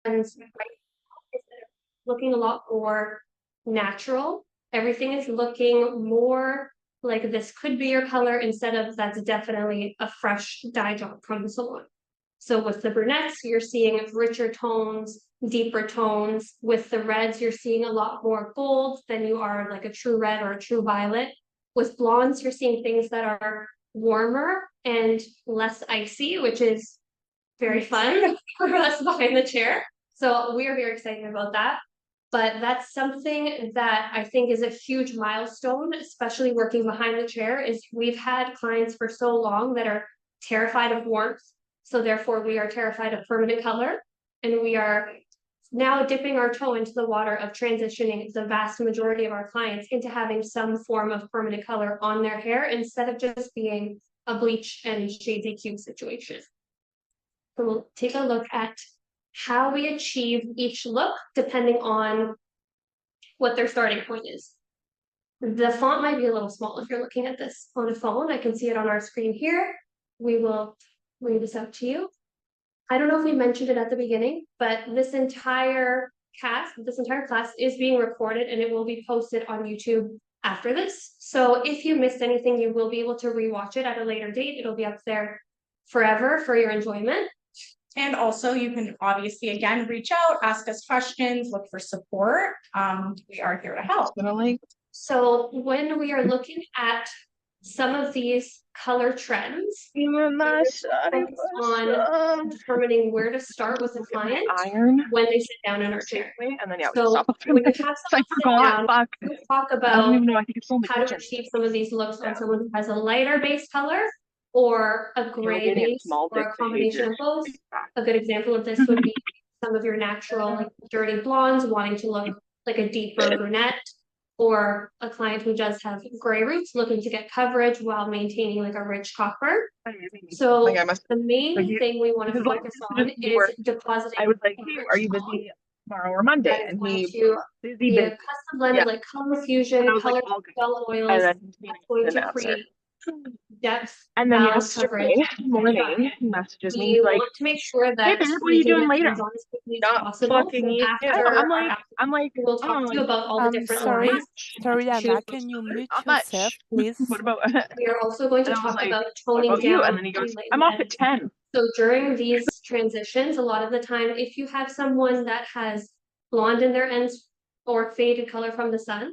trends right now is that it's looking a lot more natural. Everything is looking more like this could be your color instead of that's definitely a fresh dye job from the salon. So with the brunettes, you're seeing richer tones, deeper tones. With the reds, you're seeing a lot more gold than you are like a true red or a true violet. With blondes, you're seeing things that are warmer and less icy, which is very fun for us behind the chair. So we are very excited about that. But that's something that I think is a huge milestone, especially working behind the chair, is we've had clients for so long that are terrified of warmth. So therefore we are terrified of permanent color. And we are now dipping our toe into the water of transitioning the vast majority of our clients into having some form of permanent color on their hair instead of just being a bleach and shades EQ situation. So we'll take a look at how we achieve each look depending on what their starting point is. The font might be a little small if you're looking at this on a phone. I can see it on our screen here. We will read this out to you. I don't know if we mentioned it at the beginning, but this entire class is being recorded and it will be posted on YouTube after this. So if you missed anything, you will be able to rewatch it at a later date. It'll be up there forever for your enjoyment. And also you can obviously, again, reach out, ask us questions, look for support. We are here to help. So when we are looking at some of these color trends, focus on determining where to start with a client when they sit down in our chair. So when you have someone sit down, we'll talk about how to achieve some of these looks on someone who has a lighter base color or a gray base or a combination of both. A good example of this would be some of your natural like, dirty blondes wanting to look like a deeper brunette, or a client who does have gray roots looking to get coverage while maintaining like a rich copper. So the main thing we want to focus on is depositing. I was like, hey, are you busy tomorrow or Monday? And he be a custom blend of like color fusion, color gel oils, that's going to create depth. And then yesterday morning, he messages me like, want to make sure that hey, babe, what are you doing later? Not fucking I'm like, we'll talk to you about all the different sorry, Anna, can you mute yourself, please? What about? We are also going to talk about toning down. And then he goes, I'm off at 10. So during these transitions, a lot of the time, if you have someone that has blonde in their ends or faded color from the sun,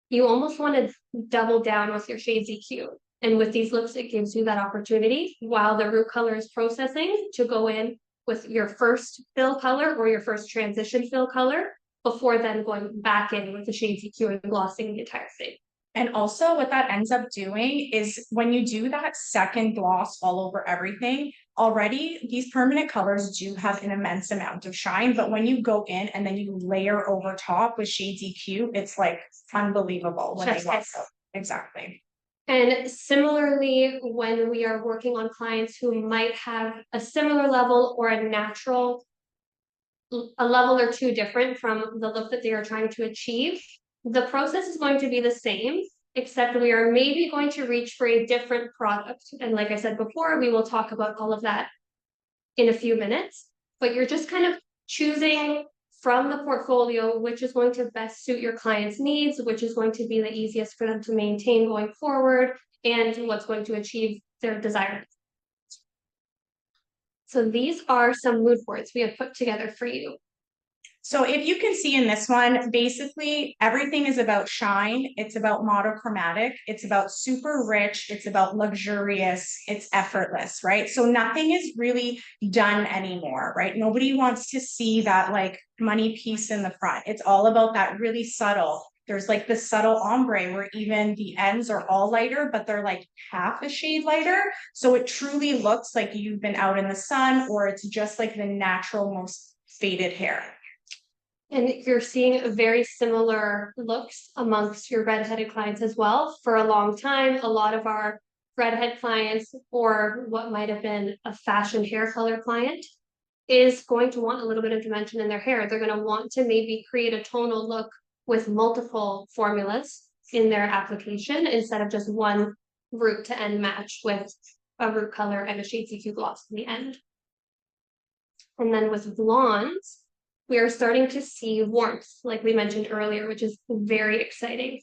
you almost want to double down with your shades EQ. And with these looks, it gives you that opportunity while the root color is processing to go in with your first fill color or your first transition fill color before then going back in with the shades EQ and glossing the entire thing. And also what that ends up doing is when you do that second gloss all over everything, already these permanent colors do have an immense amount of shine, but when you go in and then you layer over top with shades EQ, it's like unbelievable when they walk out. Exactly. And similarly, when we are working on clients who might have a similar level or a natural, a level or two different from the look that they are trying to achieve, the process is going to be the same, except we are maybe going to reach for a different product. And like I said before, we will talk about all of that in a few minutes, but you're just kind of choosing from the portfolio which is going to best suit your client's needs, which is going to be the easiest for them to maintain going forward, and what's going to achieve their desired. So these are some mood boards we have put together for you. So if you can see in this one, basically everything is about shine. It's about monochromatic. It's about super rich. It's about luxurious. It's effortless, right? So nothing is really done anymore, right? Nobody wants to see that like money piece in the front. It's all about that really subtle. There's like the subtle ombre where even the ends are all lighter, but they're like half a shade lighter. So it truly looks like you've been out in the sun, or it's just like the natural, most faded hair. And you're seeing very similar looks amongst your redheaded clients as well. For a long time, a lot of our redhead clients, or what might have been a fashion hair color client, is going to want a little bit of dimension in their hair. They're going to want to maybe create a tonal look with multiple formulas in their application instead of just one root to end match with a root color and a shade EQ gloss in the end. And then with blondes, we are starting to see warmth, like we mentioned earlier, which is very exciting.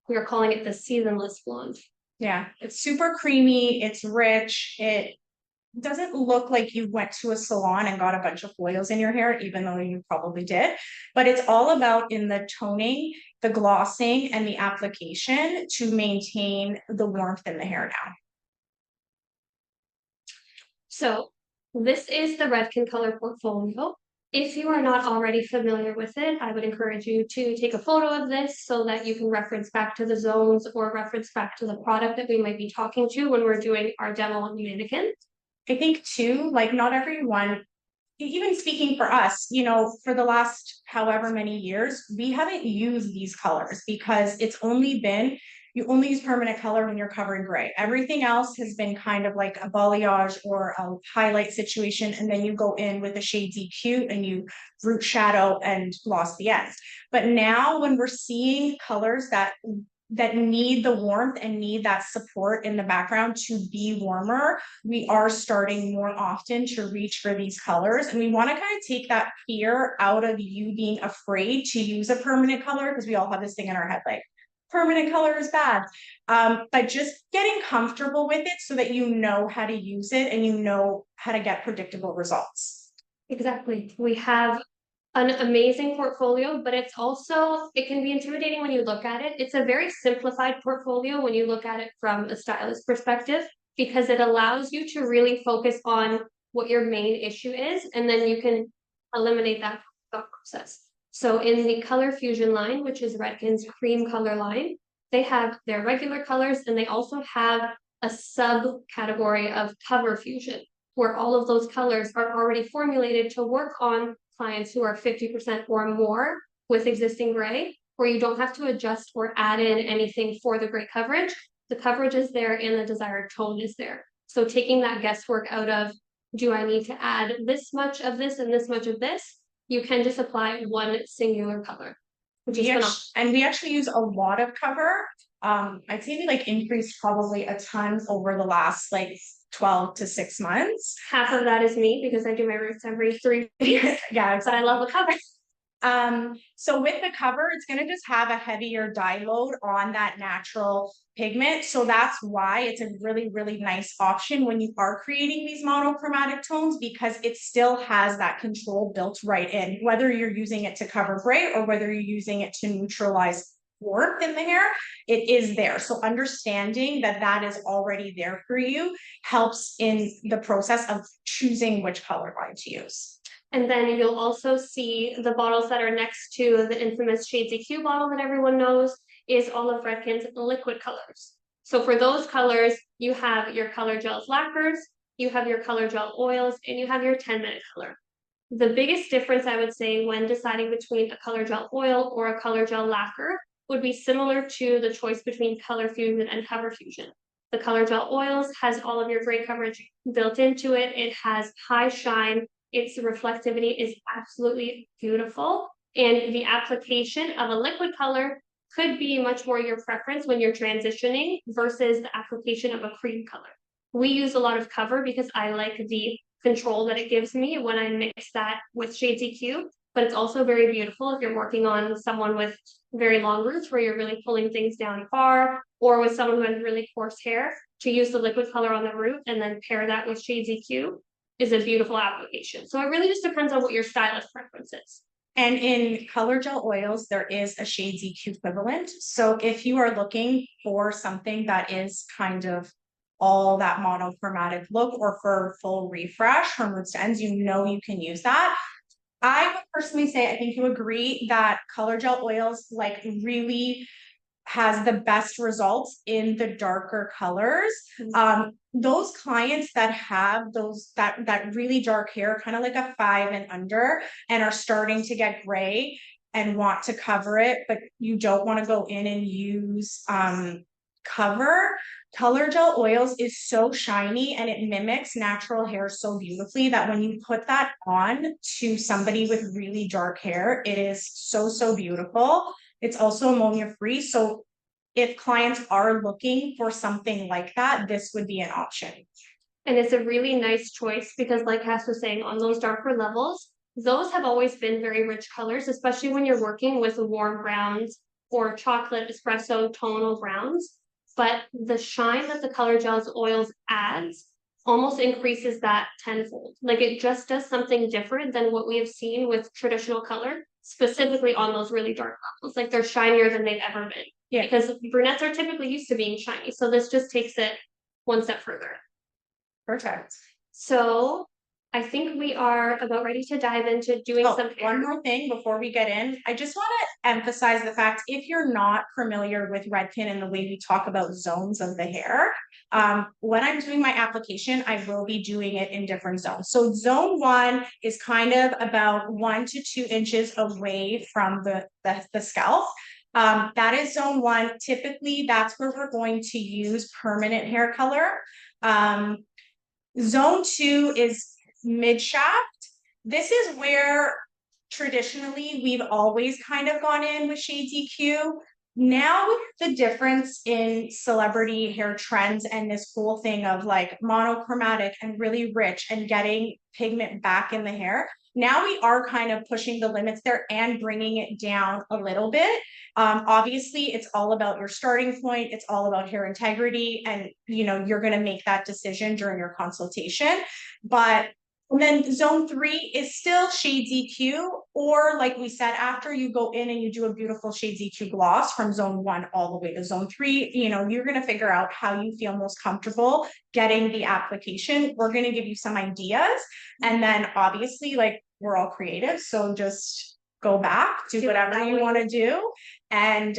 We are calling it the seasonless blonde. Yeah, it's super creamy, it's rich, it doesn't look like you went to a salon and got a bunch of oils in your hair, even though you probably did. But it's all about in the toning, the glossing, and the application to maintain the warmth in the hair now. So this is the Redken Color portfolio. If you are not already familiar with it, I would encourage you to take a photo of this so that you can reference back to the zones or reference back to the product that we might be talking to when we're doing our demo on mannequins. I think too, like not everyone, even speaking for us, you know, for the last however many years, we haven't used these colors because it's only been, you only use permanent color when you're covering gray. Everything else has been kind of like a balayage or a highlight situation. And then you go in with a shade DQ and you root shadow and gloss the ends. But now when we're seeing colors that need the warmth and need that support in the background to be warmer, we are starting more often to reach for these colors. And we want to kind of take that fear out of you being afraid to use a permanent color, because we all have this thing in our head like, permanent color is bad. But just getting comfortable with it so that you know how to use it and you know how to get predictable results. Exactly. We have an amazing portfolio, but it's also, it can be intimidating when you look at it. It's a very simplified portfolio when you look at it from a stylist perspective, because it allows you to really focus on what your main issue is, and then you can eliminate that thought process. So in the Color Fusion line, which is Redken's cream color line, they have their regular colors, and they also have a subcategory of Cover Fusion, where all of those colors are already formulated to work on clients who are 50% or more with existing gray, where you don't have to adjust or add in anything for the gray coverage. The coverage is there and the desired tone is there. So taking that guesswork out of, do I need to add this much of this and this much of this? You can just apply one singular color. And we actually use a lot of cover. I'd say we like increased probably a ton over the last like 12 to 6 months. Half of that is me because I do my roots every 3 weeks. Yeah, but I love the cover. So with the cover, it's going to just have a heavier dye load on that natural pigment. So that's why it's a really, really nice option when you are creating these monochromatic tones, because it still has that control built right in, whether you're using it to cover gray or whether you're using it to neutralize warmth in the hair, it is there. So understanding that that is already there for you helps in the process of choosing which color line to use. And then you'll also see the bottles that are next to the infamous Shades EQ bottle that everyone knows is all of Redken's liquid colors. So for those colors, you have your color gels lacquers, you have your color gel oils, and you have your 10-minute color. The biggest difference, I would say, when deciding between a color gel oil or a color gel lacquer would be similar to the choice between Color Fusion and Cover Fusion. The color gel oils has all of your gray coverage built into it. It has high shine. Its reflectivity is absolutely beautiful. And the application of a liquid color could be much more your preference when you're transitioning versus the application of a cream color. We use a lot of cover because I like the control that it gives me when I mix that with Shades EQ, but it's also very beautiful if you're working on someone with very long roots where you're really pulling things down far, or with someone who has really coarse hair, to use the liquid color on the root and then pair that with Shades EQ is a beautiful application. So it really just depends on what your stylist preference is. And in color gel oils, there is a Shades EQ equivalent. So if you are looking for something that is kind of all that monochromatic look, or for full refresh from roots to ends, you know you can use that. I would personally say, I think you agree that color gel oils like really has the best results in the darker colors. Those clients that have those that really dark hair, kind of like a 5 and under, and are starting to get gray and want to cover it, but you don't want to go in and use cover. Color gel oils is so shiny and it mimics natural hair so beautifully that when you put that on to somebody with really dark hair, it is so beautiful. It's also ammonia free. So if clients are looking for something like that, this would be an option. And it's a really nice choice because, like Cass was saying, on those darker levels, those have always been very rich colors, especially when you're working with warm browns or chocolate espresso tonal browns. But the shine that the color gels oils adds almost increases that tenfold. Like it just does something different than what we have seen with traditional color, specifically on those really dark levels. Like they're shinier than they've ever been. Yeah. Because brunettes are typically used to being shiny. So this just takes it one step further. Perfect. So I think we are about ready to dive into doing some hair. One more thing before we get in. I just want to emphasize the fact, if you're not familiar with Redken and the way we talk about zones of the hair, when I'm doing my application, I will be doing it in different zones. So zone 1 is kind of about 1 to 2 inches away from the scalp. That is zone 1. Typically, that's where we're going to use permanent hair color. Zone 2 is mid shaft. This is where traditionally we've always kind of gone in with shades EQ. Now with the difference in celebrity hair trends and this whole thing of like monochromatic and really rich and getting pigment back in the hair, now we are kind of pushing the limits there and bringing it down a little bit. Obviously it's all about your starting point. It's all about hair integrity, and you know, you're going to make that decision during your consultation. But and then zone 3 is still shades EQ, or like we said, after you go in and you do a beautiful shades EQ gloss from zone 1 all the way to zone 3, you know, you're going to figure out how you feel most comfortable getting the application. We're going to give you some ideas, and then obviously, like, we're all creative, so just go back, do whatever you want to do, and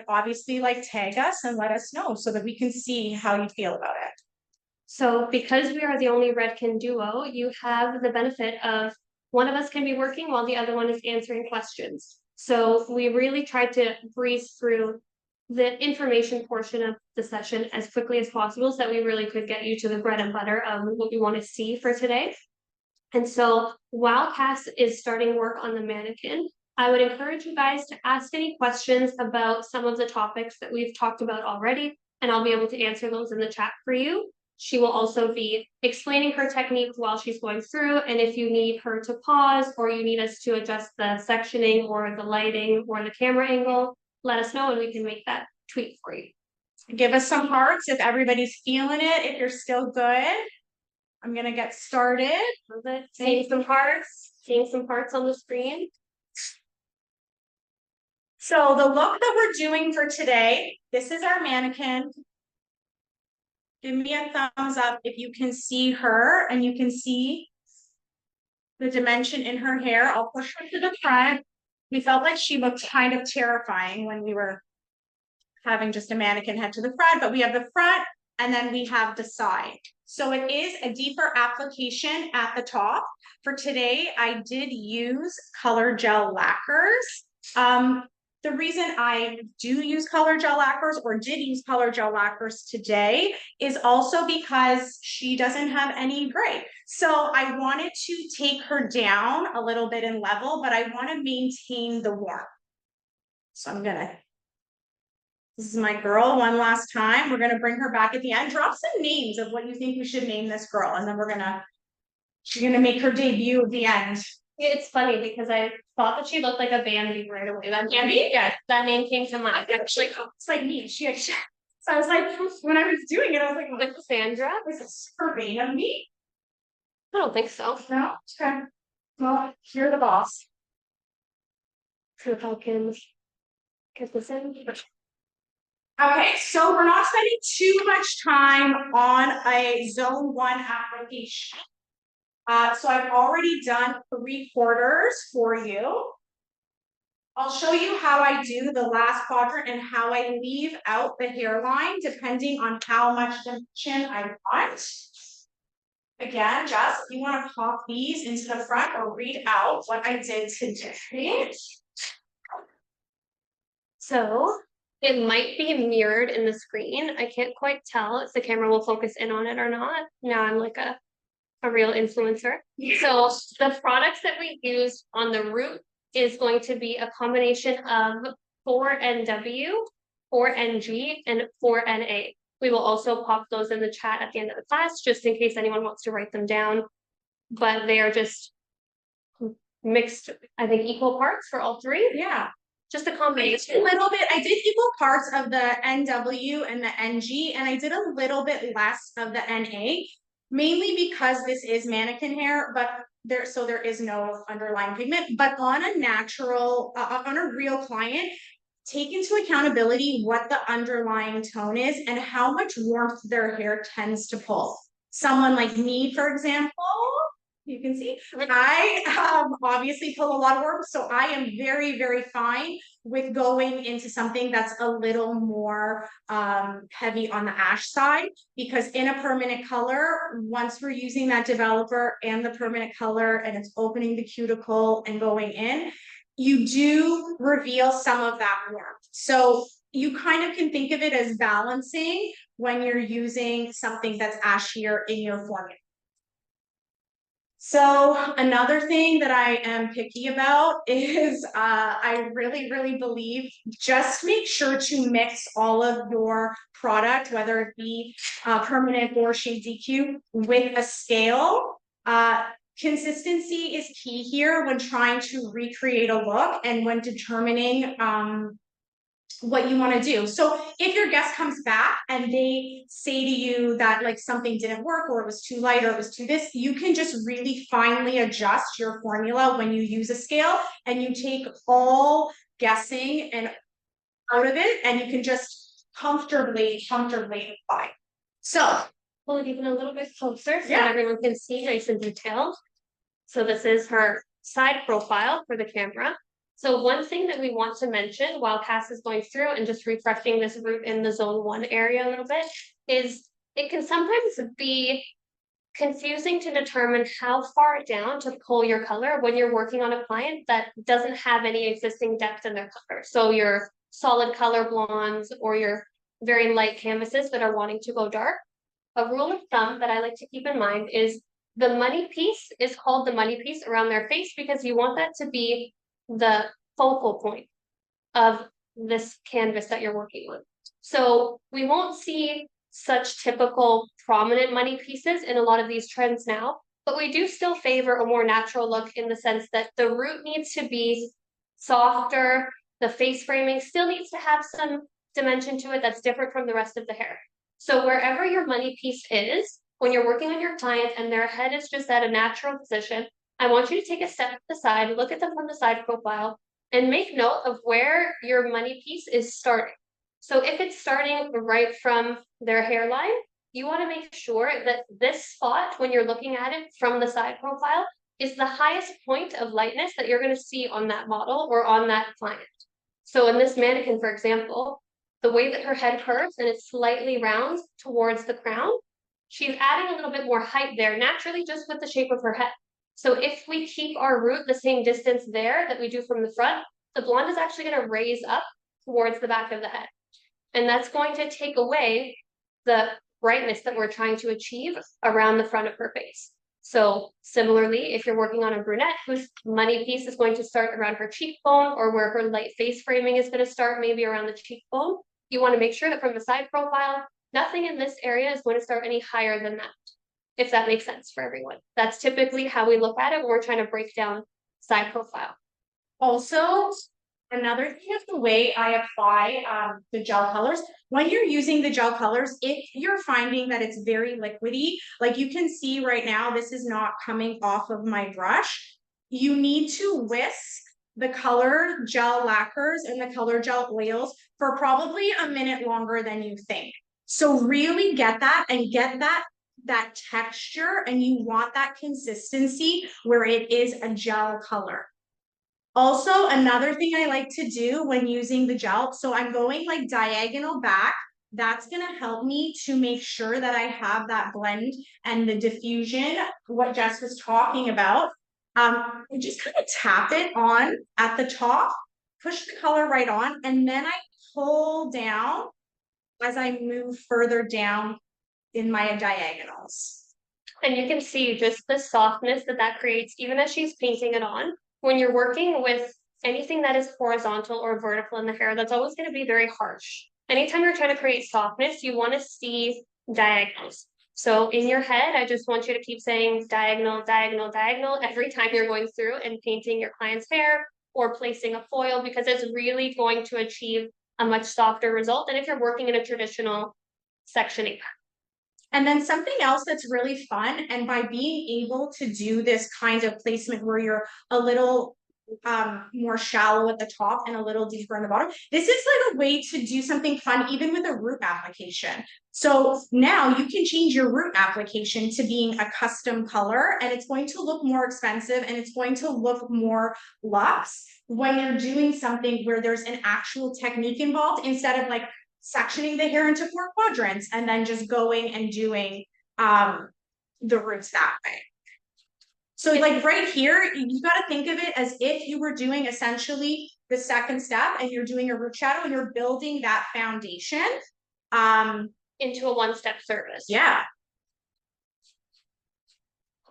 obviously like tag us and let us know so that we can see how you feel about it. So because we are the only Redken duo, you have the benefit of one of us can be working while the other one is answering questions. So we really tried to breeze through the information portion of the session as quickly as possible so that we really could get you to the bread and butter of what we want to see for today. And so while Cass is starting work on the mannequin, I would encourage you guys to ask any questions about some of the topics that we've talked about already, and I'll be able to answer those in the chat for you. She will also be explaining her technique while she's going through, and if you need her to pause or you need us to adjust the sectioning or the lighting or the camera angle, let us know and we can make that tweak for you. Give us some hearts if everybody's feeling it, if you're still good. I'm gonna get started. Seeing some parts on the screen. So the look that we're doing for today, this is our mannequin. Give me a thumbs up if you can see her and you can see the dimension in her hair. I'll push her to the front. We felt like she looked kind of terrifying when we were having just a mannequin head to the front, but we have the front and then we have the side. So it is a deeper application at the top. For today, I did use color gel lacquers. The reason I do use color gel lacquers, or did use color gel lacquers today, is also because she doesn't have any gray. So I wanted to take her down a little bit in level, but I want to maintain the warmth. So this is my girl one last time. We're gonna bring her back at the end. Drop some names of what you think we should name this girl, and then she's gonna make her debut at the end. It's funny because I thought that she looked like a Bambi right away. That Bambi? Yeah, that name came to mind. Actually, it's like me. So I was like, when I was doing it, I was like, Sandra? is it super vain of me? I don't think so. No? Okay. Well, you're the boss. So if I can get this in. Okay, so we're not spending too much time on a zone 1 application. So I've already done 3/4 for you. I'll show you how I do the last quadrant and how I leave out the hairline depending on how much dimension I want. Again, Jess, if you want to pop these into the front or read out what I did today. So it might be mirrored in the screen. I can't quite tell if the camera will focus in on it or not. Now I'm like a real influencer. So the products that we use on the root is going to be a combination of 4NW, 4NG, and 4NA. We will also pop those in the chat at the end of the class, just in case anyone wants to write them down. But they are just mixed, I think, equal parts for all three. Yeah. Just a A combination. little bit. I did equal parts of the NW and the NG, and I did a little bit less of the NA, mainly because this is mannequin hair, but there is no underlying pigment. But on a natural, on a real client, take into accountability what the underlying tone is and how much warmth their hair tends to pull. Someone like me, for example, you can see, I obviously pull a lot of warmth, so I am very, very fine with going into something that's a little more heavy on the ash side, because in a permanent color, once we're using that developer and the permanent color and it's opening the cuticle and going in, you do reveal some of that warmth. So you kind of can think of it as balancing when you're using something that's ashier in your formula. So another thing that I am picky about is I really, really believe just make sure to mix all of your product, whether it be permanent or shade DQ, with a scale. Consistency is key here when trying to recreate a look and when determining what you want to do. So if your guest comes back and they say to you that like something didn't work or it was too light or it was too this, you can just really finely adjust your formula when you use a scale, and you take all guessing and out of it, and you can just comfortably apply. So Pull it even a little bit closer so Yeah. that everyone can see nice and detailed. So this is her side profile for the camera. So one thing that we want to mention while Cass is going through and just refreshing this root in the zone 1 area a little bit is it can sometimes be confusing to determine how far down to pull your color when you're working on a client that doesn't have any existing depth in their color. So your solid color blondes or your very light canvases that are wanting to go dark. A rule of thumb that I like to keep in mind is the money piece is called the money piece around their face because you want that to be the focal point of this canvas that you're working on. So we won't see such typical prominent money pieces in a lot of these trends now, but we do still favor a more natural look in the sense that the root needs to be softer, the face framing still needs to have some dimension to it that's different from the rest of the hair. So wherever your money piece is, when you're working on your client and their head is just at a natural position, I want you to take a step to the side, look at them from the side profile, and make note of where your money piece is starting. So if it's starting right from their hairline, you want to make sure that this spot, when you're looking at it from the side profile, is the highest point of lightness that you're going to see on that model or on that client. So in this mannequin, for example, the way that her head curves and it's slightly round towards the crown, she's adding a little bit more height there naturally just with the shape of her head. So if we keep our root the same distance there that we do from the front, the blonde is actually going to raise up towards the back of the head. And that's going to take away the brightness that we're trying to achieve around the front of her face. So similarly, if you're working on a brunette whose money piece is going to start around her cheekbone or where her light face framing is going to start maybe around the cheekbone, you want to make sure that from the side profile, nothing in this area is going to start any higher than that, if that makes sense for everyone. That's typically how we look at it when we're trying to break down side profile. Also, another thing is the way I apply the gel colors. When you're using the gel colors, if you're finding that it's very liquidy, like you can see right now, this is not coming off of my brush. You need to whisk the color gel lacquers and the color gel oils for probably a minute longer than you think. So really get that and get that texture, and you want that consistency where it is a gel color. Also, another thing I like to do when using the gel, so I'm going like diagonal back, that's going to help me to make sure that I have that blend and the diffusion, what Jess was talking about. I just kind of tap it on at the top, push the color right on, and then I pull down as I move further down in my diagonals. And you can see just the softness that that creates, even as she's painting it on. When you're working with anything that is horizontal or vertical in the hair, that's always going to be very harsh. Anytime you're trying to create softness, you want to see diagonals. So in your head, I just want you to keep saying diagonal, diagonal, diagonal every time you're going through and painting your client's hair or placing a foil, because it's really going to achieve a much softer result than if you're working in a traditional sectioning. And then something else that's really fun, and by being able to do this kind of placement where you're a little more shallow at the top and a little deeper in the bottom, this is like a way to do something fun even with a root application. So now you can change your root application to being a custom color, and it's going to look more expensive and it's going to look more luxe when you're doing something where there's an actual technique involved, instead of like sectioning the hair into 4 quadrants and then just going and doing the roots that way. So like right here, you got to think of it as if you were doing essentially the second step and you're doing a root shadow and you're building that foundation into a one-step service. Yeah.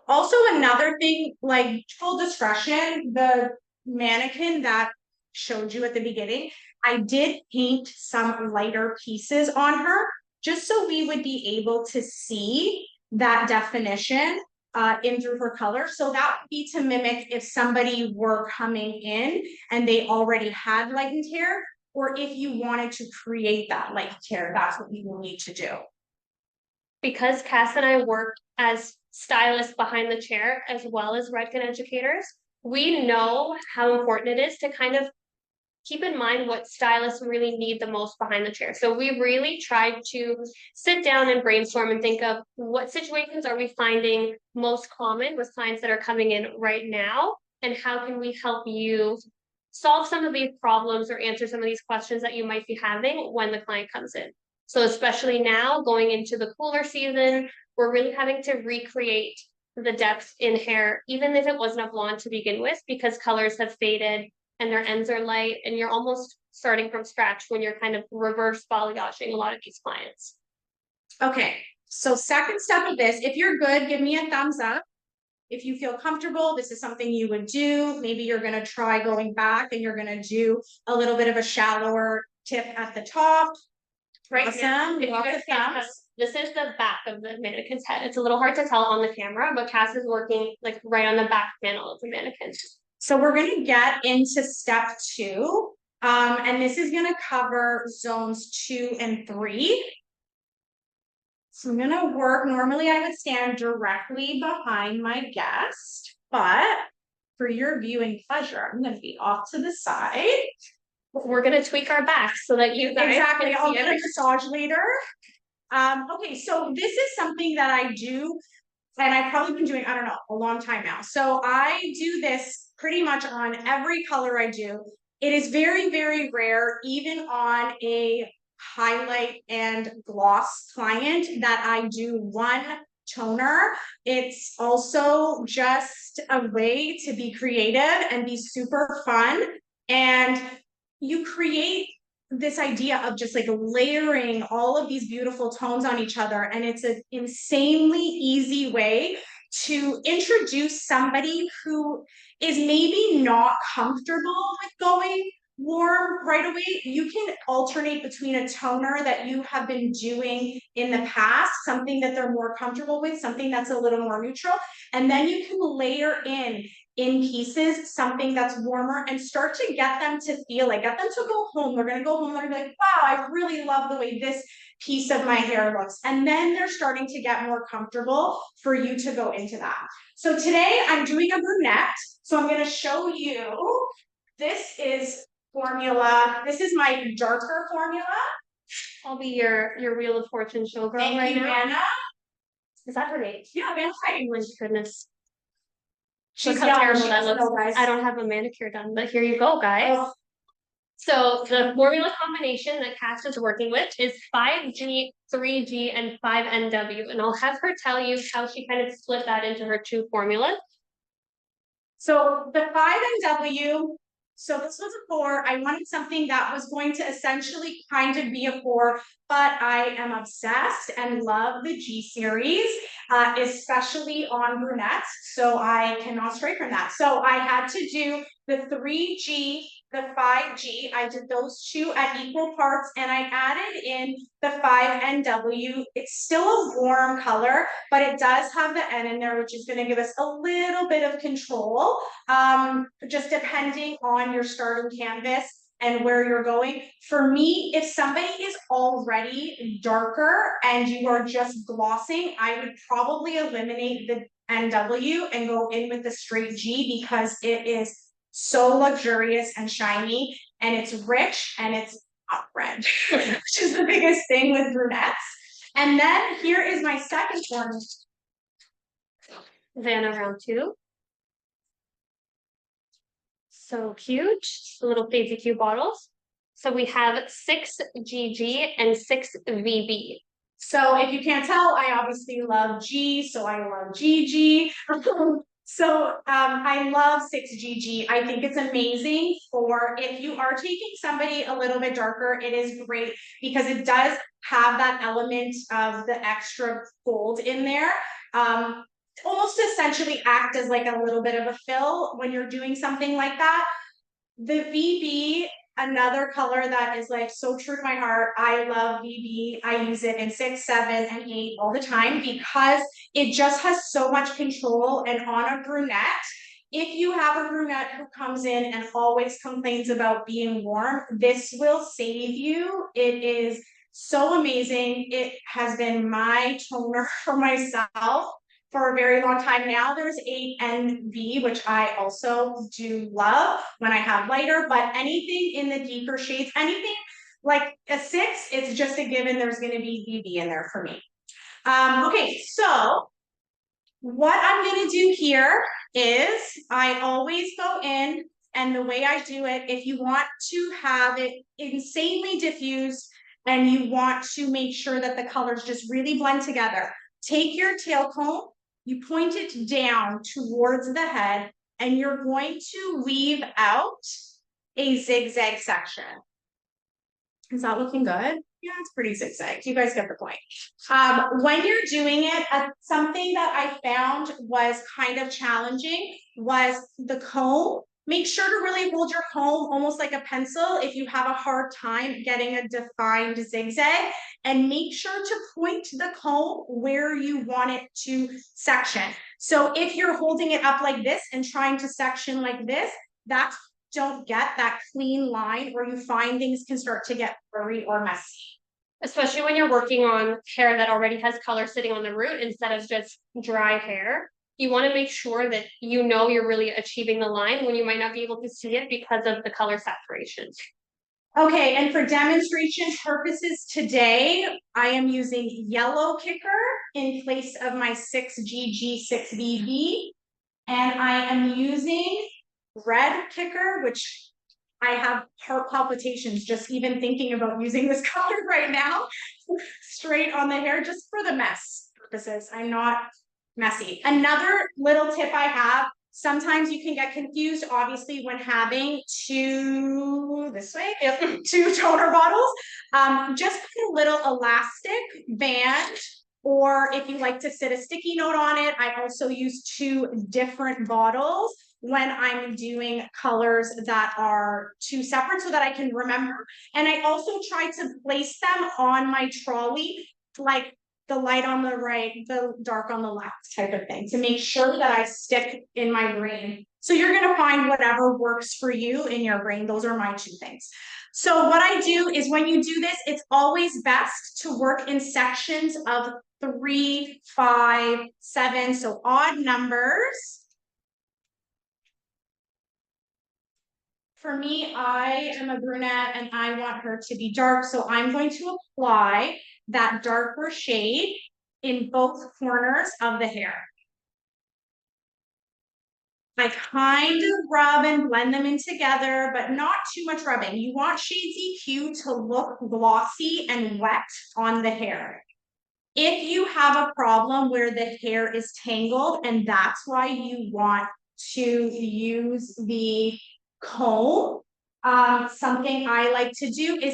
Also, another thing, like full discretion, the mannequin that showed you at the beginning, I did paint some lighter pieces on her just so we would be able to see that definition in through her color. So that would be to mimic if somebody were coming in and they already had lightened hair, or if you wanted to create that lightened hair, that's what you will need to do. Because Cass and I work as stylists behind the chair as well as Redken educators, we know how important it is to kind of keep in mind what stylists really need the most behind the chair. So we really tried to sit down and brainstorm and think of what situations are we finding most common with clients that are coming in right now, and how can we help you solve some of these problems or answer some of these questions that you might be having when the client comes in. So especially now, going into the cooler season, we're really having to recreate the depth in hair, even if it wasn't a blonde to begin with, because colors have faded and their ends are light, and you're almost starting from scratch when you're kind of reverse balayaging a lot of these clients. Okay, so second step of this, if you're good, give me a thumbs up. If you feel comfortable, this is something you would do. Maybe you're going to try going back and you're going to do a little bit of a shallower tip at the top. Right awesome. now, if you guys can't tell, this is the back of the mannequin's head. It's a little hard to tell on the camera, but Cass is working like right on the back panel of the mannequin. So we're going to get into step 2, and this is going to cover zones 2 and 3. So I'm going to work, normally I would stand directly behind my guest, but for your viewing pleasure, I'm going to be off to the side. We're going to tweak our backs so that you guys exactly. can I'll see get a massage later. Okay, so this is something that I do, and I've probably been doing, I don't know, a long time now. So I do this pretty much on every color I do. It is very, very rare, even on a highlight and gloss client, that I do one toner. It's also just a way to be creative and be super fun. And you create this idea of just like layering all of these beautiful tones on each other. And it's an insanely easy way to introduce somebody who is maybe not comfortable with going warm right away. You can alternate between a toner that you have been doing in the past, something that they're more comfortable with, something that's a little more neutral, and then you can layer in pieces something that's warmer and start to get them to feel like, get them to go home. They're going to go home, they're going to be like, wow, I really love the way this piece of my hair looks. And then they're starting to get more comfortable for you to go into that. So today I'm doing a brunette. So I'm going to show you, this is formula. This is my darker formula. I'll be your Wheel of Fortune showgirl right now. Anna. Is that her name? Yeah, Anna. Oh my goodness. She's Look how terrible young. that looks. No, guys. I don't have a manicure done, but here you go, guys. Oh. So the formula combination that Cass is working with is 5G, 3G, and 5NW. And I'll have her tell you how she kind of split that into her 2 formulas. So the 5NW, so this was a 4. I wanted something that was going to essentially kind of be a 4, but I am obsessed and love the G series, especially on brunettes. So I cannot stray from that. So I had to do the 3G, the 5G, I did those two at equal parts, and I added in the 5NW. It's still a warm color, but it does have the N in there, which is going to give us a little bit of control, just depending on your starting canvas and where you're going. For me, if somebody is already darker and you are just glossing, I would probably eliminate the NW and go in with the straight G, because it is so luxurious and shiny, and it's rich, and it's not red, which is the biggest thing with brunettes. And then here is my second one. Vanna round 2. So cute, the little Phasey Q bottles. So we have 6 GG and 6 VB. So if you can't tell, I obviously love G, so I love GG. So I love 6GG. I think it's amazing for if you are taking somebody a little bit darker. It is great because it does have that element of the extra gold in there. Almost essentially act as like a little bit of a fill when you're doing something like that. The VB, another color that is like so true to my heart. I love VB. I use it in 6, 7, and 8 all the time because it just has so much control. And on a brunette, if you have a brunette who comes in and always complains about being warm, this will save you. It is so amazing. It has been my toner for myself for a very long time now. There's 8NV, which I also do love when I have lighter, but anything in the deeper shades, anything like a 6, it's just a given there's going to be VB in there for me. Okay, so what I'm going to do here is I always go in, and the way I do it, if you want to have it insanely diffused and you want to make sure that the colors just really blend together, take your tail comb, you point it down towards the head, and you're going to weave out a zigzag section. Is that looking good? Yeah, it's pretty zigzag. You guys get the point. When you're doing it, something that I found was kind of challenging was the comb. Make sure to really hold your comb almost like a pencil if you have a hard time getting a defined zigzag, and make sure to point the comb where you want it to section. So if you're holding it up like this and trying to section like this, that's don't get that clean line where you find things can start to get blurry or messy. Especially when you're working on hair that already has color sitting on the root instead of just dry hair. You want to make sure that you know you're really achieving the line when you might not be able to see it because of the color saturation. Okay, and for demonstration purposes today, I am using yellow kicker in place of my 6GG 6BB, and I am using red kicker, which I have heart palpitations just even thinking about using this color right now, straight on the hair, just for the mess purposes. I'm not messy. Another little tip I have, sometimes you can get confused, obviously, when having two toner bottles. Just put a little elastic band, or if you like to sit a sticky note on it, I also use 2 different bottles when I'm doing colors that are 2 separate so that I can remember. And I also try to place them on my trolley, like the light on the right, the dark on the left type of thing, to make sure that I stick in my brain. So you're going to find whatever works for you in your brain. Those are my 2 things. So what I do is when you do this, it's always best to work in sections of 3, 5, 7, so odd numbers. For me, I am a brunette and I want her to be dark, so I'm going to apply that darker shade in both corners of the hair. I kind of rub and blend them in together, but not too much rubbing. You want Shades EQ to look glossy and wet on the hair. If you have a problem where the hair is tangled and that's why you want to use the comb, something I like to do is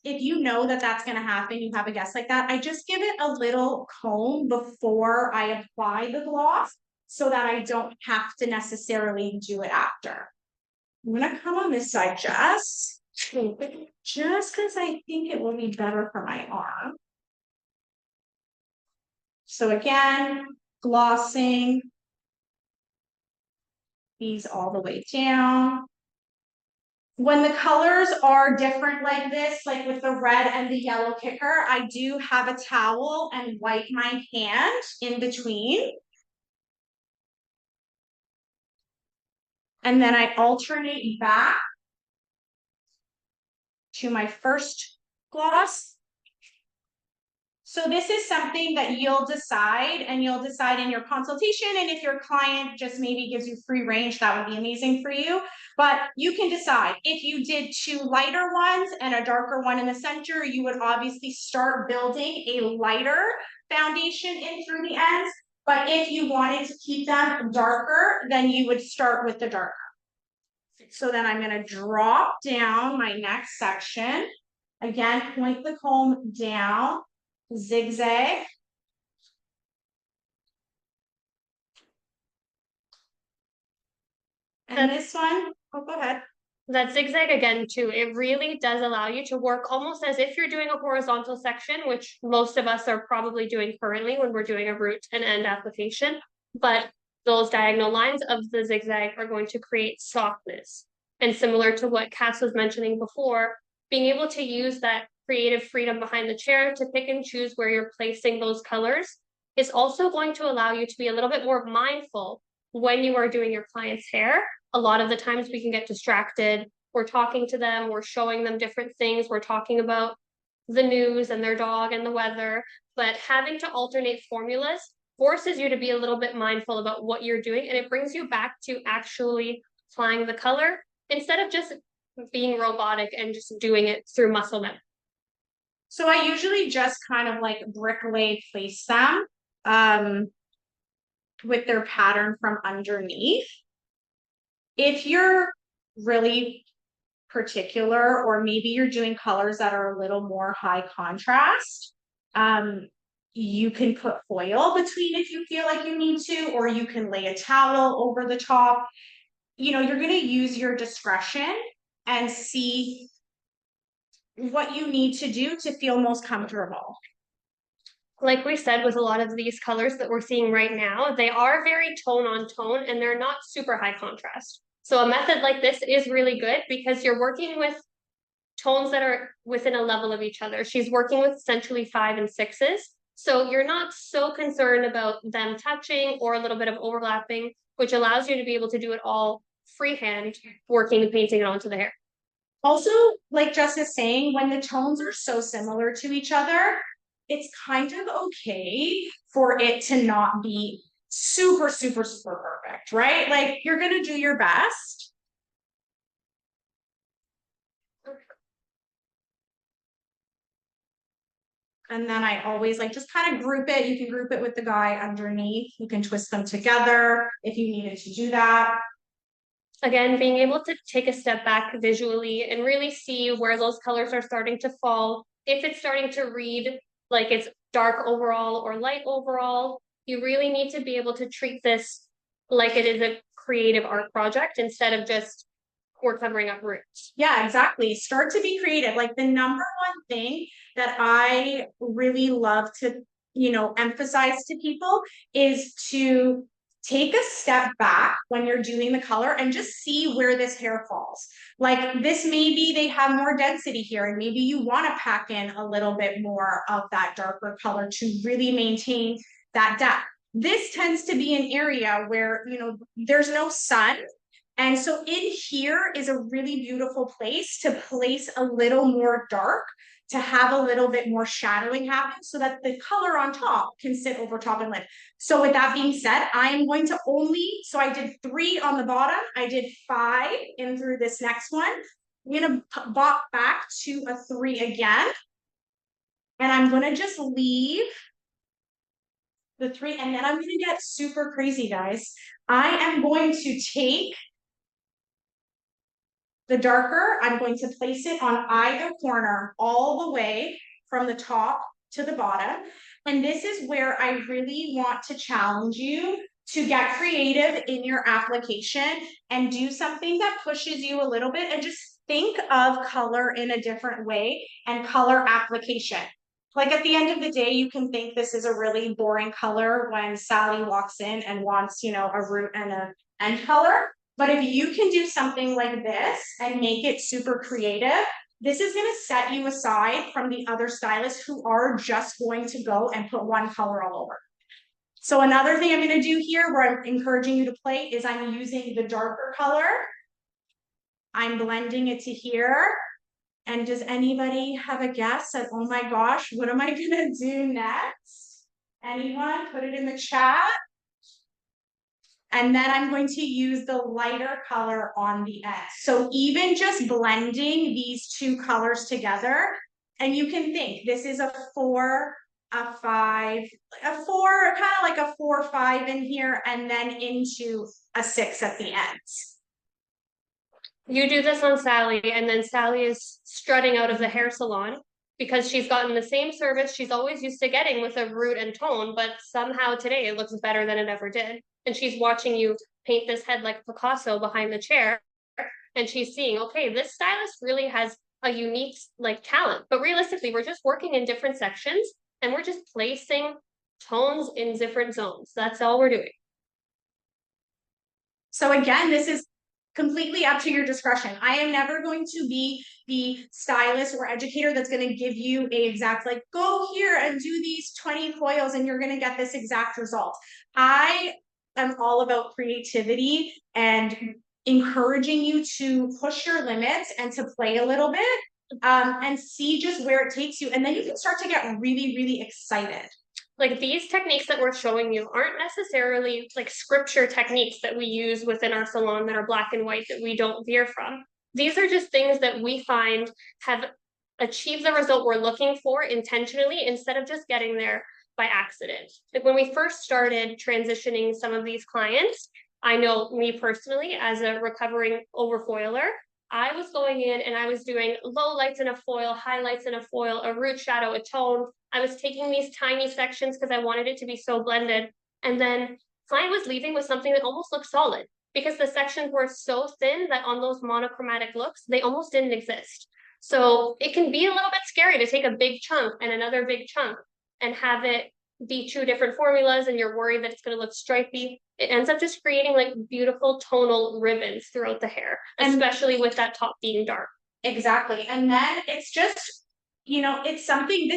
if you know that that's going to happen, you have a guest like that, I just give it a little comb before I apply the gloss so that I don't have to necessarily do it after. I'm gonna come on this side just because I think it will be better for my arm. So again, glossing these all the way down. When the colors are different like this, like with the red and the yellow kicker, I do have a towel and wipe my hand in between. And then I alternate back to my first gloss. So this is something that you'll decide, and you'll decide in your consultation. And if your client just maybe gives you free range, that would be amazing for you. But you can decide. If you did 2 lighter ones and a darker one in the center, you would obviously start building a lighter foundation in through the ends. But if you wanted to keep them darker, then you would start with the darker. So then I'm going to drop down my next section. Again, point the comb down. Zigzag. And this one, oh, go ahead. That zigzag again too, it really does allow you to work almost as if you're doing a horizontal section, which most of us are probably doing currently when we're doing a root and end application. But those diagonal lines of the zigzag are going to create softness. And similar to what Cass was mentioning before, being able to use that creative freedom behind the chair to pick and choose where you're placing those colors is also going to allow you to be a little bit more mindful when you are doing your client's hair. A lot of the times we can get distracted. We're talking to them, we're showing them different things, we're talking about the news and their dog and the weather, but having to alternate formulas forces you to be a little bit mindful about what you're doing, and it brings you back to actually applying the color instead of just being robotic and just doing it through muscle memory. So I usually just kind of like brick-lay place them with their pattern from underneath. If you're really particular, or maybe you're doing colors that are a little more high contrast, you can put foil between if you feel like you need to, or you can lay a towel over the top. You know, you're going to use your discretion and see what you need to do to feel most comfortable. Like we said, with a lot of these colors that we're seeing right now, they are very tone on tone and they're not super high contrast. So a method like this is really good because you're working with tones that are within a level of each other. She's working with essentially 5 and 6s. So you're not so concerned about them touching or a little bit of overlapping, which allows you to be able to do it all freehand, working and painting it onto the hair. Also, like Jess is saying, when the tones are so similar to each other, it's kind of okay for it to not be super, super, super perfect, right? Like you're going to do your best. And then I always like just kind of group it. You can group it with the guy underneath. You can twist them together if you needed to do that. Again, being able to take a step back visually and really see where those colors are starting to fall. If it's starting to read like it's dark overall or light overall, you really need to be able to treat this like it is a creative art project instead of just we're covering up roots. Yeah, exactly. Start to be creative. Like the number one thing that I really love to, you know, emphasize to people is to take a step back when you're doing the color and just see where this hair falls. Like this, maybe they have more density here and maybe you want to pack in a little bit more of that darker color to really maintain that depth. This tends to be an area where, you know, there's no sun. And so in here is a really beautiful place to place a little more dark, to have a little bit more shadowing happen so that the color on top can sit over top and lift. So with that being said, I am going to so I did 3 on the bottom. I did 5 in through this next one. I'm going to bop back to a 3 again. And I'm going to just leave the 3. And then I'm going to get super crazy, guys. I am going to take the darker, I'm going to place it on either corner all the way from the top to the bottom. And this is where I really want to challenge you to get creative in your application and do something that pushes you a little bit and just think of color in a different way and color application. Like at the end of the day, you can think this is a really boring color when Sally walks in and wants, you know, a root and a end color. But if you can do something like this and make it super creative, this is going to set you aside from the other stylists who are just going to go and put one color all over. So another thing I'm going to do here where I'm encouraging you to play is I'm using the darker color. I'm blending it to here. And does anybody have a guess at, oh my gosh, what am I going to do next? Anyone? Put it in the chat. And then I'm going to use the lighter color on the edge. So even just blending these two colors together, and you can think this is a 4, a 5, a 4, kind of like a 4, 5 in here, and then into a 6 at the ends. You do this on Sally, and then Sally is strutting out of the hair salon because she's gotten the same service she's always used to getting with a root and tone, but somehow today it looks better than it ever did. And she's watching you paint this head like Picasso behind the chair, and she's seeing, okay, this stylist really has a unique like talent. But realistically, we're just working in different sections, and we're just placing tones in different zones. That's all we're doing. So again, this is completely up to your discretion. I am never going to be the stylist or educator that's going to give you a exact, like, go here and do these 20 foils and you're going to get this exact result. I am all about creativity and encouraging you to push your limits and to play a little bit and see just where it takes you. And then you can start to get really, really excited. Like these techniques that we're showing you aren't necessarily like scripture techniques that we use within our salon that are black and white that we don't veer from. These are just things that we find have achieved the result we're looking for intentionally instead of just getting there by accident. Like when we first started transitioning some of these clients, I know me personally as a recovering overfoiler, I was going in and I was doing low lights in a foil, highlights in a foil, a root shadow, a tone. I was taking these tiny sections because I wanted it to be so blended. And then client was leaving with something that almost looked solid because the sections were so thin that on those monochromatic looks, they almost didn't exist. So it can be a little bit scary to take a big chunk and another big chunk and have it be 2 different formulas and you're worried that it's going to look stripy. It ends up just creating like beautiful tonal ribbons throughout the hair, especially with that top being dark. Exactly. And then it's just, you know, it's something,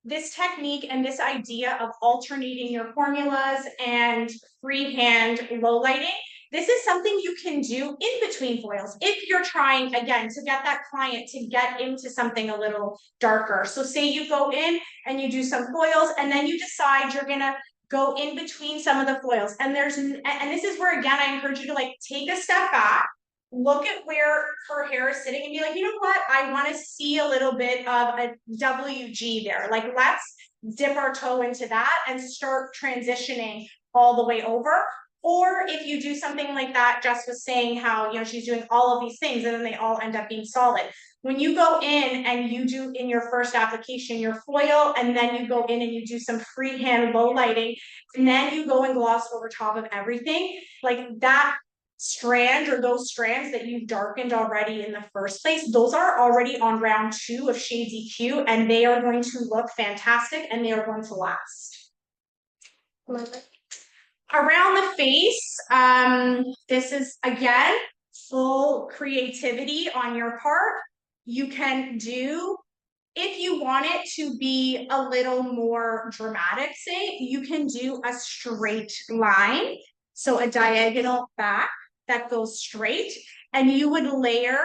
this technique and this idea of alternating your formulas and freehand low lighting, this is something you can do in between foils if you're trying, again, to get that client to get into something a little darker. So say you go in and you do some foils and then you decide you're going to go in between some of the foils. And this is where, again, I encourage you to like take a step back, look at where her hair is sitting and be like, you know what? I want to see a little bit of a WG there. Like, let's dip our toe into that and start transitioning all the way over. Or if you do something like that, Jess was saying how, you know, she's doing all of these things and then they all end up being solid. When you go in and you do in your first application, your foil, and then you go in and you do some freehand low lighting, and then you go and gloss over top of everything, like that strand or those strands that you've darkened already in the first place, those are already on round 2 of Shades EQ and they are going to look fantastic and they are going to last. Around the face, this is again full creativity on your part. You can do, if you want it to be a little more dramatic, say, you can do a straight line, so a diagonal back that goes straight, and you would layer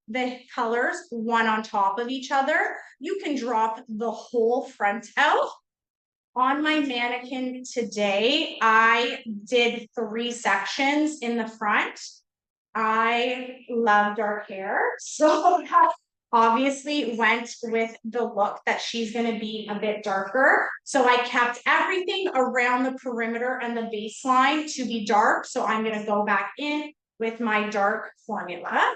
the colors one on top of each other. You can drop the whole front out. On my mannequin today, I did 3 sections in the front. I love dark hair, so that obviously went with the look that she's going to be a bit darker. So I kept everything around the perimeter and the baseline to be dark. So I'm going to go back in with my dark formula.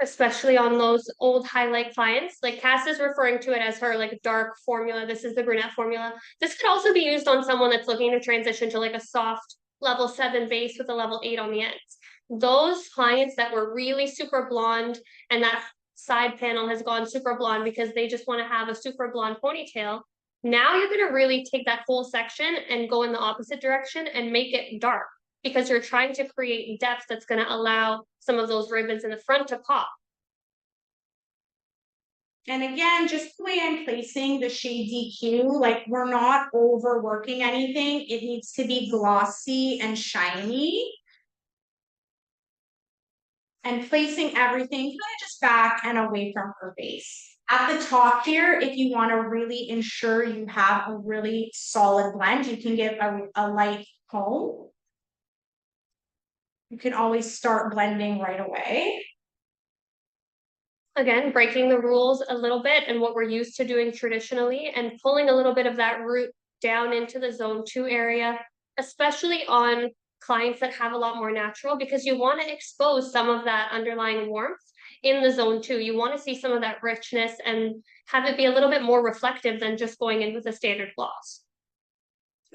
especially on those old highlight clients. Like Cass is referring to it as her like dark formula. This is the brunette formula. This could also be used on someone that's looking to transition to like a soft level 7 base with a level 8 on the ends. Those clients that were really super blonde and that side panel has gone super blonde because they just want to have a super blonde ponytail. Now you're going to really take that whole section and go in the opposite direction and make it dark, because you're trying to create depth that's going to allow some of those ribbons in the front to pop. And again, just the way I'm placing the shade DQ, like we're not overworking anything. It needs to be glossy and shiny. And placing everything kind of just back and away from her face. At the top here, if you want to really ensure you have a really solid blend, you can give a light comb. You can always start blending right away. Again, breaking the rules a little bit and what we're used to doing traditionally, and pulling a little bit of that root down into the zone 2 area, especially on clients that have a lot more natural, because you want to expose some of that underlying warmth in the zone 2. You want to see some of that richness and have it be a little bit more reflective than just going in with a standard gloss.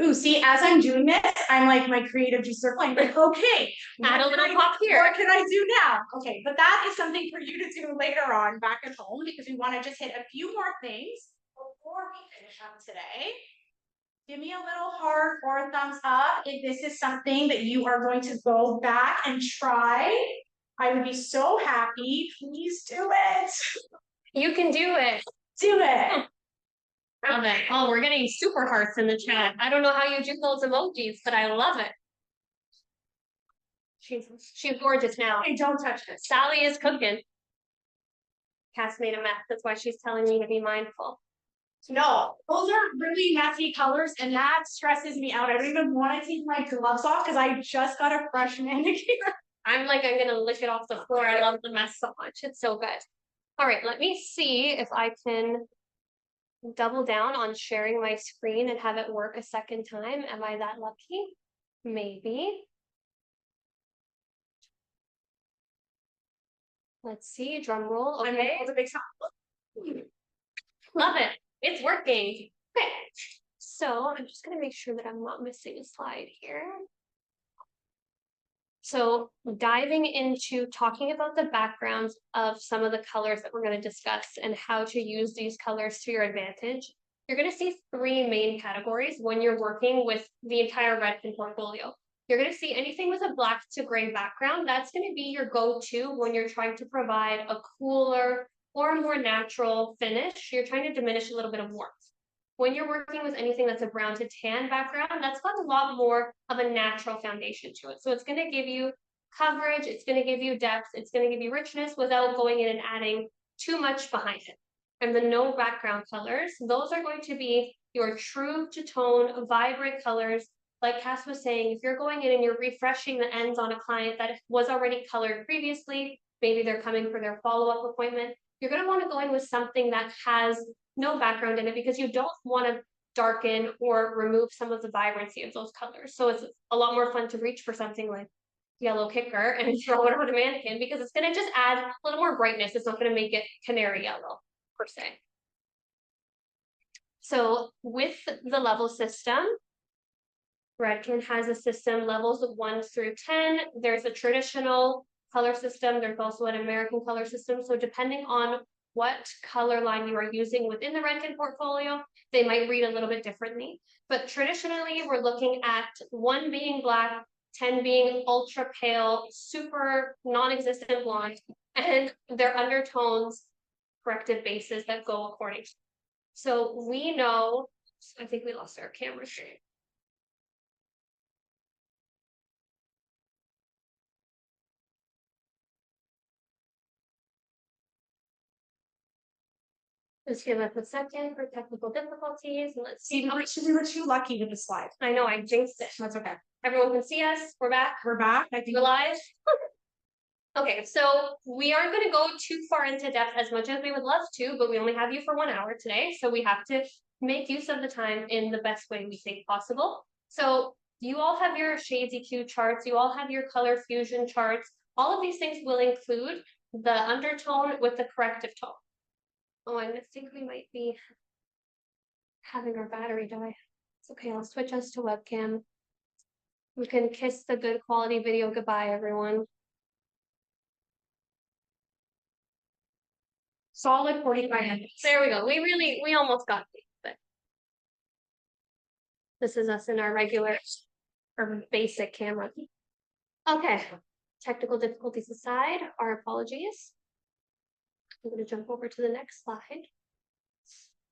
Ooh, see, as I'm doing this, I'm like my creative juice circling, like, okay, add a little pop here. What can I do now? Okay, but that is something for you to do later on back at home, because we want to just hit a few more things before we finish up today. Give me a little heart or a thumbs up if this is something that you are going to go back and try. I would be so happy. Please do it. You can do it. Do it. Love it. Oh, we're getting super hearts in the chat. I don't know how you do those emojis, but I love it. She's gorgeous now. Hey, don't touch it. Sally is cooking. Cass made a mess. That's why she's telling me to be mindful. No, those are really messy colors, and that stresses me out. I don't even want to take my gloves off because I just got a fresh manicure. I'm gonna lick it off the floor. I love the mess so much. It's so good. All right, let me see if I can double down on sharing my screen and have it work a second time. Am I that lucky? Maybe. Let's see, drum roll. Okay. It's a big sound. Love it. It's working. Okay. So I'm just gonna make sure that I'm not missing a slide here. So diving into talking about the backgrounds of some of the colors that we're going to discuss and how to use these colors to your advantage, you're going to see 3 main categories when you're working with the entire Redken portfolio. You're going to see anything with a black to gray background. That's going to be your go-to when you're trying to provide a cooler or a more natural finish. You're trying to diminish a little bit of warmth. When you're working with anything that's a brown to tan background, that's got a lot more of a natural foundation to it. So it's going to give you coverage, it's going to give you depth, it's going to give you richness without going in and adding too much behind it. And the no background colors, those are going to be your true to tone, vibrant colors. Like Cass was saying, if you're going in and you're refreshing the ends on a client that was already colored previously, maybe they're coming for their follow-up appointment, you're going to want to go in with something that has no background in it, because you don't want to darken or remove some of the vibrancy of those colors. So it's a lot more fun to reach for something like yellow kicker and throw it on a mannequin, because it's going to just add a little more brightness. It's not going to make it canary yellow per se. So with the level system, Redken has a system levels of 1 through 10. There's a traditional color system. There's also an American color system. So depending on what color line you are using within the Redken portfolio, they might read a little bit differently. But traditionally, we're looking at 1 being black, 10 being ultra pale, super non-existent blonde, and their undertones, corrective bases that go according. So we know, I think we lost our camera shade. Just give us a second for technical difficulties. Let's see. We were too lucky with the slide. I know, I jinxed it. That's okay. Everyone can see us. We're back. We're back. I think We're live. Okay, so we aren't going to go too far into depth as much as we would love to, but we only have you for 1 hour today. So we have to make use of the time in the best way we think possible. So you all have your shades EQ charts. You all have your color fusion charts. All of these things will include the undertone with the corrective tone. Oh, and I think we might be having our battery die. It's okay, I'll switch us to webcam. We can kiss the good quality video goodbye, everyone. Solid 45 minutes. There we go. We almost got it, but this is us in our regular or basic camera. Okay, technical difficulties aside, our apologies. I'm going to jump over to the next slide.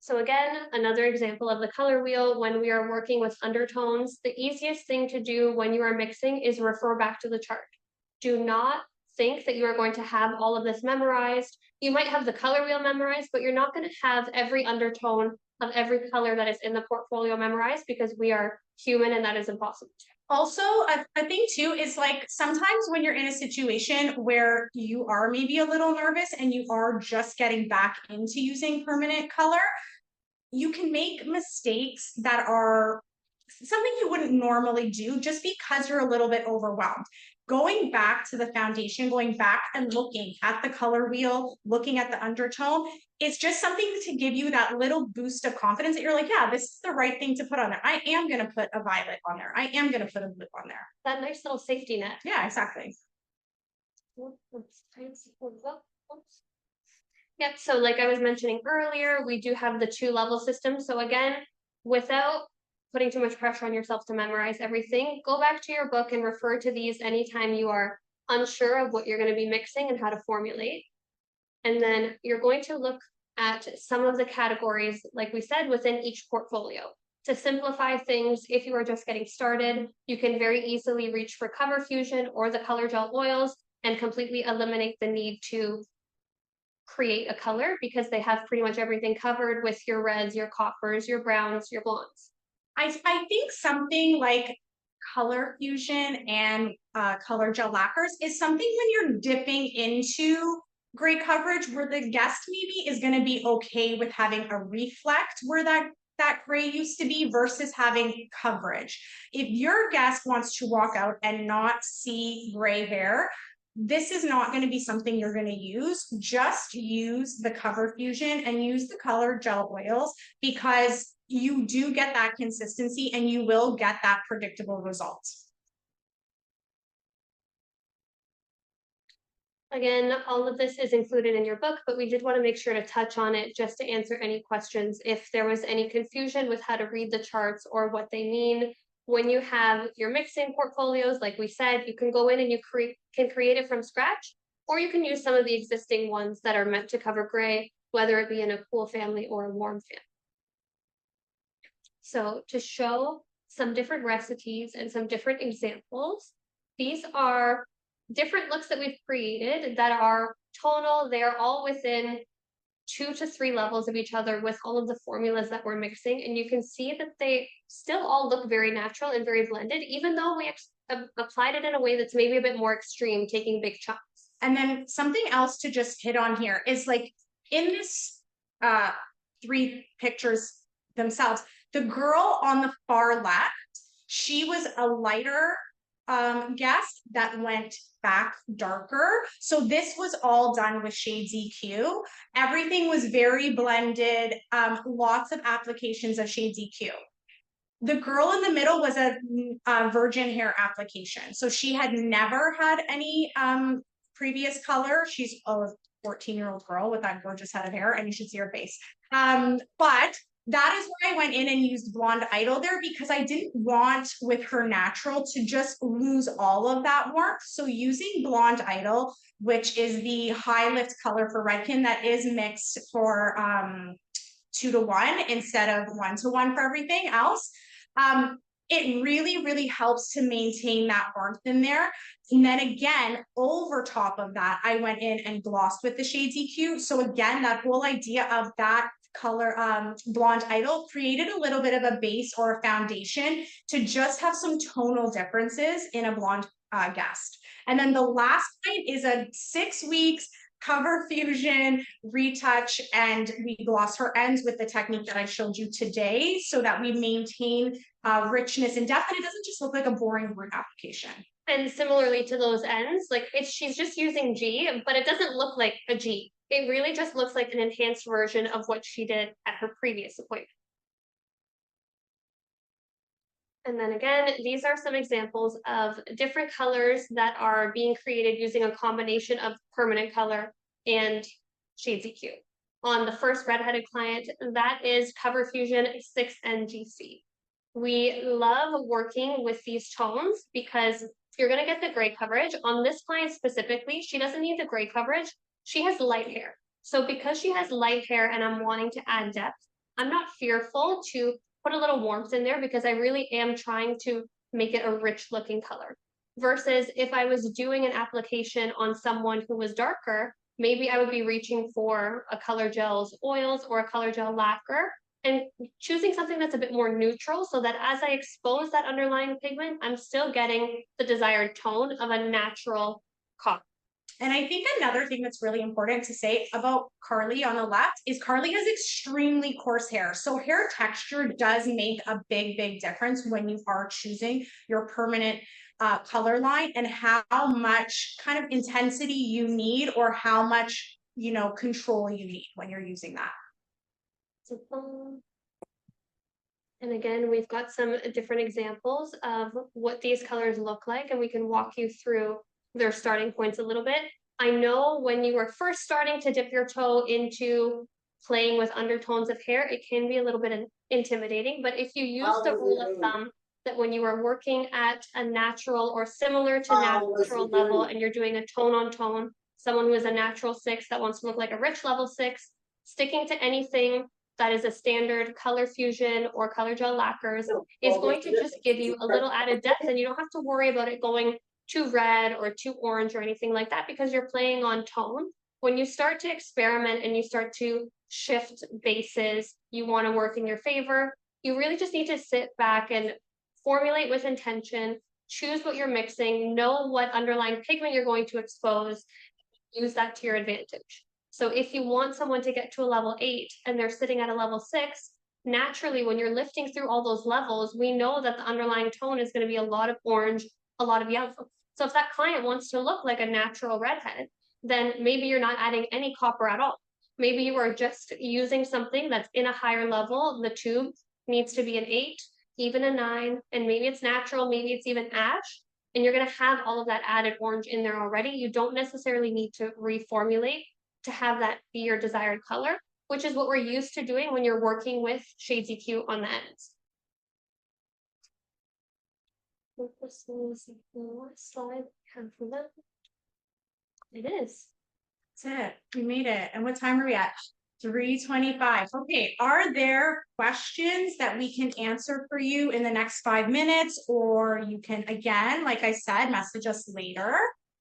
So again, another example of the color wheel when we are working with undertones, the easiest thing to do when you are mixing is refer back to the chart. Do not think that you are going to have all of this memorized. You might have the color wheel memorized, but you're not going to have every undertone of every color that is in the portfolio memorized because we are human and that is impossible. Also, I think too is like sometimes when you're in a situation where you are maybe a little nervous and you are just getting back into using permanent color, you can make mistakes that are something you wouldn't normally do just because you're a little bit overwhelmed. Going back to the foundation, going back and looking at the color wheel, looking at the undertone, it's just something to give you that little boost of confidence that you're like, yeah, this is the right thing to put on there. I am going to put a violet on there. I am going to put a blue on there. That nice little safety net. Yeah, exactly. Yep, so like I was mentioning earlier, we do have the 2-level system. So again, without putting too much pressure on yourself to memorize everything, go back to your book and refer to these anytime you are unsure of what you're going to be mixing and how to formulate. And then you're going to look at some of the categories, like we said, within each portfolio. To simplify things, if you are just getting started, you can very easily reach for Cover Fusion or the color gel oils and completely eliminate the need to create a color because they have pretty much everything covered with your reds, your coppers, your browns, your blondes. I think something like Color Fusion and color gel lacquers is something when you're dipping into gray coverage where the guest maybe is going to be okay with having a reflect where that gray used to be versus having coverage. If your guest wants to walk out and not see gray hair, this is not going to be something you're going to use. Just use the Cover Fusion and use the color gel oils because you do get that consistency and you will get that predictable result. Again, all of this is included in your book, but we did want to make sure to touch on it just to answer any questions if there was any confusion with how to read the charts or what they mean. When you have your mixing portfolios, like we said, you can go in and you can create it from scratch, or you can use some of the existing ones that are meant to cover gray, whether it be in a cool family or a warm family. So to show some different recipes and some different examples, these are different looks that we've created that are tonal. They are all within 2 to 3 levels of each other with all of the formulas that we're mixing. And you can see that they still all look very natural and very blended, even though we applied it in a way that's maybe a bit more extreme, taking big chunks. And then something else to just hit on here is like in this 3 pictures themselves, the girl on the far left, she was a lighter guest that went back darker. So this was all done with Shades EQ. Everything was very blended, lots of applications of Shades EQ. The girl in the middle was a virgin hair application. So she had never had any previous color. She's a 14-year-old girl with that gorgeous head of hair, and you should see her face. But that is why I went in and used Blonde Idol there, because I didn't want with her natural to just lose all of that warmth. So using Blonde Idol, which is the high lift color for Redken that is mixed for 2 to 1 instead of 1 to 1 for everything else, it really, really helps to maintain that warmth in there. And then again, over top of that, I went in and glossed with the Shades EQ. So again, that whole idea of that color Blonde Idol created a little bit of a base or a foundation to just have some tonal differences in a blonde guest. And then the last point is a 6 weeks cover fusion, retouch, and we gloss her ends with the technique that I showed you today so that we maintain richness and depth, and it doesn't just look like a boring word application. And similarly to those ends, like she's just using G, but it doesn't look like a G. It really just looks like an enhanced version of what she did at her previous appointment. And then again, these are some examples of different colors that are being created using a combination of permanent color and Shades EQ. On the first redheaded client, that is Cover Fusion 6NGC. We love working with these tones because you're going to get the gray coverage. On this client specifically, she doesn't need the gray coverage. She has light hair. So because she has light hair and I'm wanting to add depth, I'm not fearful to put a little warmth in there because I really am trying to make it a rich looking color. Versus if I was doing an application on someone who was darker, maybe I would be reaching for a color gel's oils or a color gel lacquer and choosing something that's a bit more neutral so that as I expose that underlying pigment, I'm still getting the desired tone of a natural copper. And I think another thing that's really important to say about Carly on the left is Carly has extremely coarse hair. So hair texture does make a big, big difference when you are choosing your permanent color line and how much kind of intensity you need or how much, you know, control you need when you're using that. And again, we've got some different examples of what these colors look like, and we can walk you through their starting points a little bit. I know when you were first starting to dip your toe into playing with undertones of hair, it can be a little bit intimidating, but if you use the rule of thumb that when you are working at a natural or similar to natural level and you're doing a tone on tone, someone who is a natural 6 that wants to look like a rich level 6, sticking to anything that is a standard color fusion or color gel lacquers is going to just give you a little added depth, and you don't have to worry about it going too red or too orange or anything like that because you're playing on tone. When you start to experiment and you start to shift bases, you want to work in your favor, you really just need to sit back and formulate with intention, choose what you're mixing, know what underlying pigment you're going to expose, use that to your advantage. So if you want someone to get to a level 8 and they're sitting at a level 6, naturally when you're lifting through all those levels, we know that the underlying tone is going to be a lot of orange, a lot of yellow. So if that client wants to look like a natural redhead, then maybe you're not adding any copper at all. Maybe you are just using something that's in a higher level. The tube needs to be an 8, even a 9, and maybe it's natural, maybe it's even ash, and you're going to have all of that added orange in there already. You don't necessarily need to reformulate to have that be your desired color, which is what we're used to doing when you're working with Shades EQ on the ends. This is the last slide I have for them. It is. That's it. We made it. And what time are we at? 3:25. Okay. Are there questions that we can answer for you in the next 5 minutes? Or you can, again, like I said, message us later.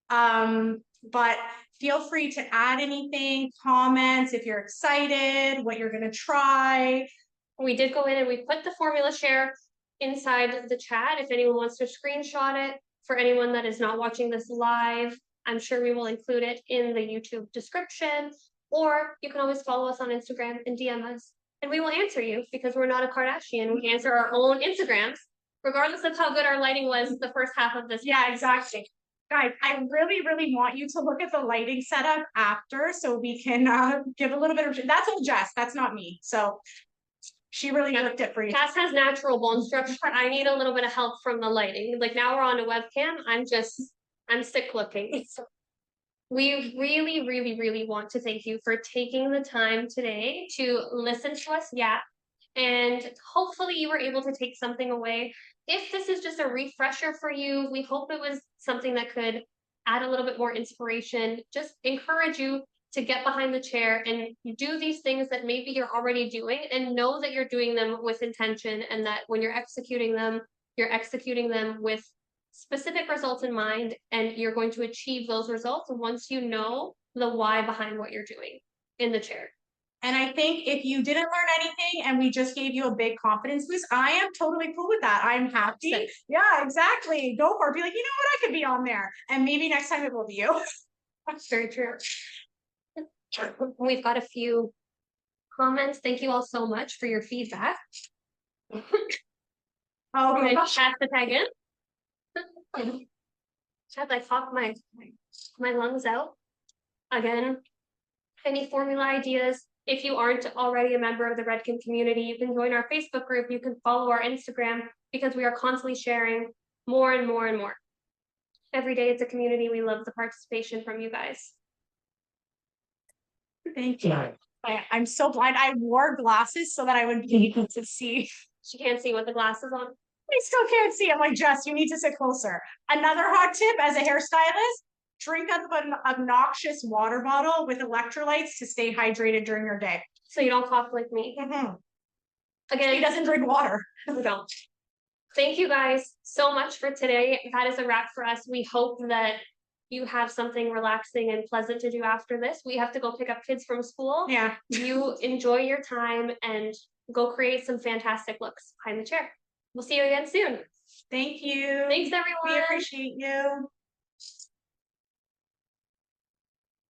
But feel free to add anything, comments, if you're excited, what you're going to try. We did go in and we put the formula share inside the chat. If anyone wants to screenshot it, for anyone that is not watching this live, I'm sure we will include it in the YouTube description, or you can always follow us on Instagram and DM us, and we will answer you because we're not a Kardashian. We answer our own Instagrams, regardless of how good our lighting was the first half of this. Yeah, exactly. Guys, I really, really want you to look at the lighting setup after so we can give a little bit of, that's all Jess, that's not me. So she really worked it for you. Cass has natural bone structure. I need a little bit of help from the lighting. Like now we're on a webcam. I'm sick looking. So we really, really, really want to thank you for taking the time today to listen to us yap. And hopefully you were able to take something away. If this is just a refresher for you, we hope it was something that could add a little bit more inspiration, just encourage you to get behind the chair and do these things that maybe you're already doing, and know that you're doing them with intention, and that when you're executing them with specific results in mind, and you're going to achieve those results once you know the why behind what you're doing in the chair. And I think if you didn't learn anything and we just gave you a big confidence boost, I am totally cool with that. I'm happy. Yeah, exactly. Go for it. Be like, you know what? I could be on there. And maybe next time it will be you. That's very true. We've got a few comments. Thank you all so much for your feedback. Oh, Okay, gosh. pass the tag in. Have I coughed my lungs out again? Any formula ideas? If you aren't already a member of the Redken community, you can join our Facebook group. You can follow our Instagram because we are constantly sharing more and more and more. Every day it's a community. We love the participation from you guys. Thank you. I'm so blind. I wore glasses so that I would be able to see. She can't see with the glasses on. I still can't see. I'm like, Jess, you need to sit closer. Another hot tip as a hairstylist, drink out of an obnoxious water bottle with electrolytes to stay hydrated during your day. So you don't cough like me. Again, He doesn't drink water. We don't. Thank you guys so much for today. That is a wrap for us. We hope that you have something relaxing and pleasant to do after this. We have to go pick up kids from school. Yeah. You enjoy your time and go create some fantastic looks behind the chair. We'll see you again soon. Thank you. Thanks, everyone. We appreciate you.